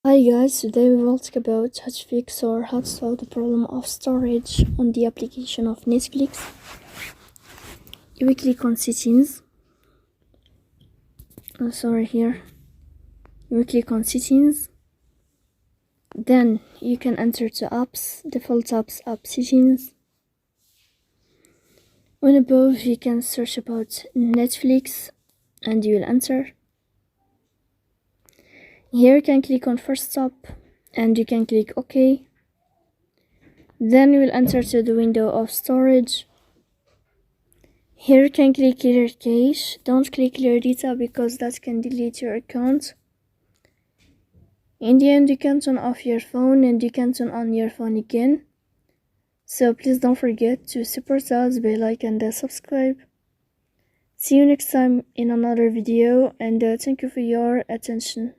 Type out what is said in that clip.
Hi guys, today we will talk about how to fix or how to solve the problem of storage on the application of Netflix. You will click on settings. You will click on settings. Then you can enter to apps, default apps, app settings. When above you can search about Netflix and you will enter. Here you can click on first stop and you can click OK. Then you will enter to the window of storage. Here you can click clear cache. Don't click clear data because that can delete your account. In the end, you can turn off your phone and you can turn on your phone again. So please don't forget to support us by like and subscribe. See you next time in another video and thank you for your attention.